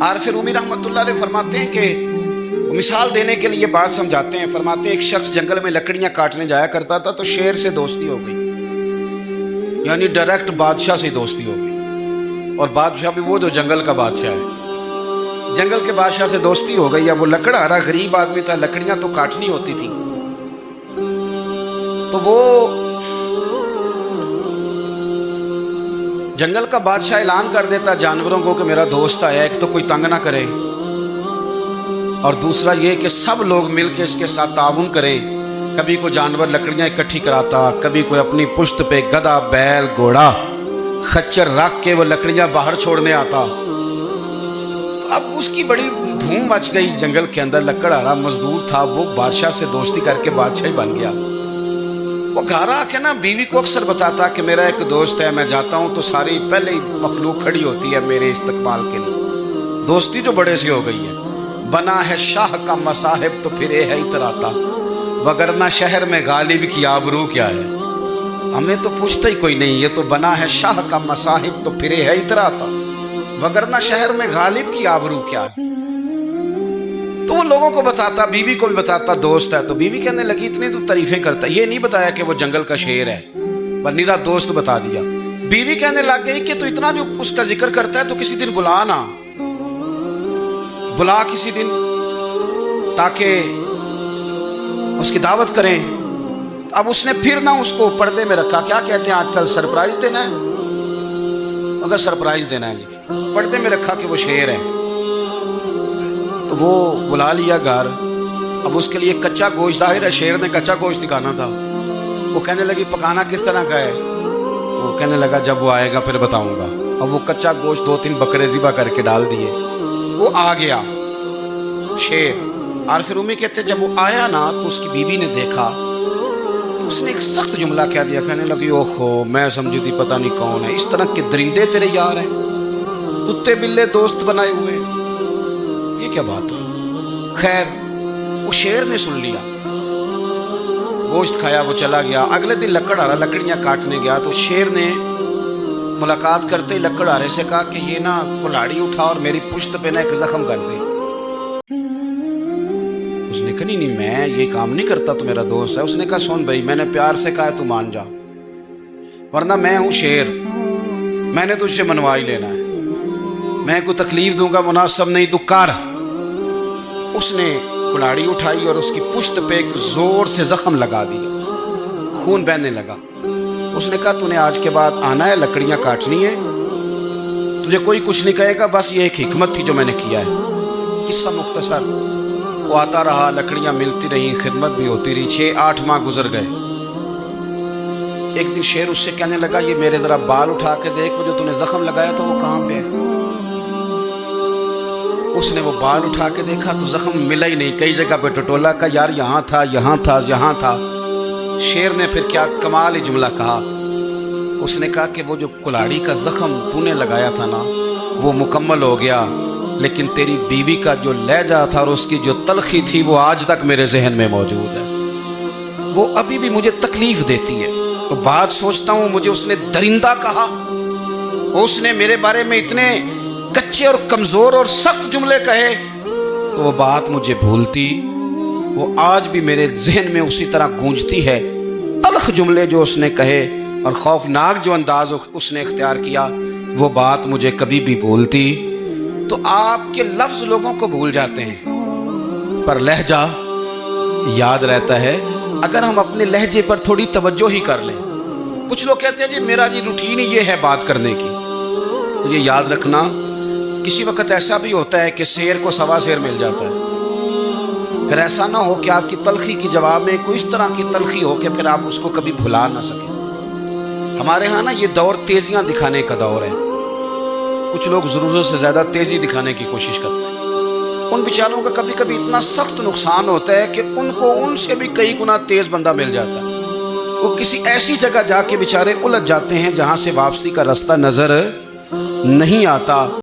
आरिफ रूमी रहमतुल्लाह अलैह फरमाते हैं कि मिसाल देने के लिए बात समझाते हैं। फरमाते हैं एक शख्स जंगल में लकड़ियां काटने जाया करता था तो शेर से दोस्ती हो गई, यानी डायरेक्ट बादशाह से दोस्ती हो गई। और बादशाह भी वो जो जंगल का बादशाह है, जंगल के बादशाह से दोस्ती हो गई। अब वो लकड़हारा गरीब आदमी था, लकड़ियां तो काटनी होती थी। तो वो जंगल का बादशाह ऐलान कर देता जानवरों को कि मेरा दोस्त आया, एक तो कोई तंग ना करे और दूसरा ये कि सब लोग मिलकर इसके साथ ताउन करें। कभी कोई जानवर लकड़ियां इकट्ठी कराता, कभी कोई अपनी पुश्त पे गधा, बैल, घोड़ा, खच्चर रख के वो लकड़ियां बाहर छोड़ने आता। तो अब उसकी बड़ी धूम मच गई जंगल के अंदर। लकड़हारा मजदूर था, वो बादशाह से दोस्ती करके बादशाह ही बन गया। वो घर आके ना बीवी को अक्सर बताता कि मेरा एक दोस्त है, मैं जाता हूँ तो सारी पहले ही मखलूक खड़ी होती है मेरे इस्तकबाल के लिए। दोस्ती जो बड़े से हो गई है। बना है शाह का मसाहिब तो फिरे है इतराता, वगरना शहर में गालिब की आबरू क्या है। हमें तो पूछता ही कोई नहीं, ये तो बना है शाह का मसाहिब तो फिरे है इतराता, वगरना शहर में गालिब की आबरू क्या है। तो वो लोगों को बताता, बीवी को भी बताता दोस्त है। तो बीवी कहने लगी इतनी तो तारीफें करता, ये नहीं बताया कि वो जंगल का शेर है, पर नीरा दोस्त बता दिया। बीवी कहने लग गई कि तो इतना जो उसका जिक्र करता है तो किसी दिन बुला ना, बुला किसी दिन ताकि उसकी दावत करें। अब उसने फिर ना उसको पर्दे में रखा। क्या कहते हैं आजकल, सरप्राइज देना है। अगर सरप्राइज देना है पर्दे में रखा कि वो शेर है। तो वो बुला लिया घर। अब उसके लिए कच्चा गोश्त, जाहिर है शेर ने कच्चा गोश्त सिखाना था। वो कहने लगी पकाना किस तरह का है। वो कहने लगा जब वो आएगा फिर बताऊंगा। अब वो कच्चा गोश्त 2-3 बकरे ज़िबा करके डाल दिए। वो आ गया शेर। आरिफ रूमी कहते जब वो आया ना तो उसकी बीवी ने देखा तो उसने एक सख्त जुमला कह दिया। कहने लगी ओहो, मैं समझी थी पता नहीं कौन है, इस तरह के दरिंदे तेरे यार हैं, कुत्ते बिल्ले दोस्त बनाए हुए, ये क्या बात है। खैर वो शेर ने सुन लिया, गोश्त खाया, वो चला गया। अगले दिन लकड़हारा लकड़ियां काटने गया तो शेर ने मुलाकात करते ही लकड़हारे से कहा कि ये ना कुल्हाड़ी उठा और मेरी पुश्त पे ना एक जख्म कर दे। उसने कहा नहीं मैं ये काम नहीं करता, तो मेरा दोस्त है। उसने कहा सुन भाई, मैंने प्यार से कहा तू मान जा, वरना मैं हूं शेर, मैंने तुझसे मनवा ही लेना है, मैं कोई तकलीफ दूंगा मुनासिब नहीं, तू कर। उसने कुल्हाड़ी उठाई और उसकी पुश्त पे एक जोर से जख्म लगा दिया, खून बहने लगा। उसने कहा तूने आज के बाद आना है, लकड़ियां काटनी है, तुझे कोई कुछ नहीं कहेगा, बस ये एक हिकमत थी जो मैंने किया है। किस्सा मुख्तसर। वो आता रहा, लकड़ियां मिलती रही, खिदमत भी होती रही। 6-8 माह गुजर गए। एक दिन शेर उससे कहने लगा ये मेरे जरा बाल उठा के देख, वो जो तूने जख्म लगाया था वो कहाँ पे है। उसने वो बाल उठा के देखा तो जख्म मिला ही नहीं, कई जगह पे टटोला का यार यहाँ था, यहाँ था, यहाँ था। शेर ने फिर क्या कमाल ही जुमला कहा। उसने कहा कि वो जो कुल्हाड़ी का जख्म तूने लगाया था ना वो मुकम्मल हो गया, लेकिन तेरी बीवी का जो लहजा था और उसकी जो तलखी थी वो आज तक मेरे जहन में मौजूद है, वो अभी भी मुझे तकलीफ देती है। तो बात सोचता हूँ मुझे उसने दरिंदा कहा, उसने मेरे बारे में इतने कच्चे और कमजोर और सख्त जुमले कहे, तो वो बात मुझे भूलती, वो आज भी मेरे जहन में उसी तरह गूंजती है। तलख जुमले जो उसने कहे और खौफनाक जो अंदाज उसने इख्तियार किया, वो बात मुझे कभी भी भूलती। तो आपके लफ्ज लोगों को भूल जाते हैं पर लहजा याद रहता है, अगर हम अपने लहजे पर थोड़ी तवज्जो ही कर लें। कुछ लोग कहते हैं जी मेरा जी रूटीन ही ये है बात करने की, तो ये याद रखना किसी वक्त ऐसा भी होता है कि शेर को सवा शेर मिल जाता है। फिर ऐसा ना हो कि आपकी तलखी की जवाब में कोई इस तरह की तलखी हो कि फिर आप उसको कभी भुला ना सकें। हमारे यहाँ ना ये दौर तेजियां दिखाने का दौर है। कुछ लोग ज़रूरत से ज़्यादा तेज़ी दिखाने की कोशिश करते हैं। उन बेचारों का कभी कभी इतना सख्त नुकसान होता है कि उनको उनसे भी कई गुना तेज़ बंदा मिल जाता है। वो किसी ऐसी जगह जाके बेचारे उलझ जाते हैं जहाँ से वापसी का रास्ता नज़र नहीं आता।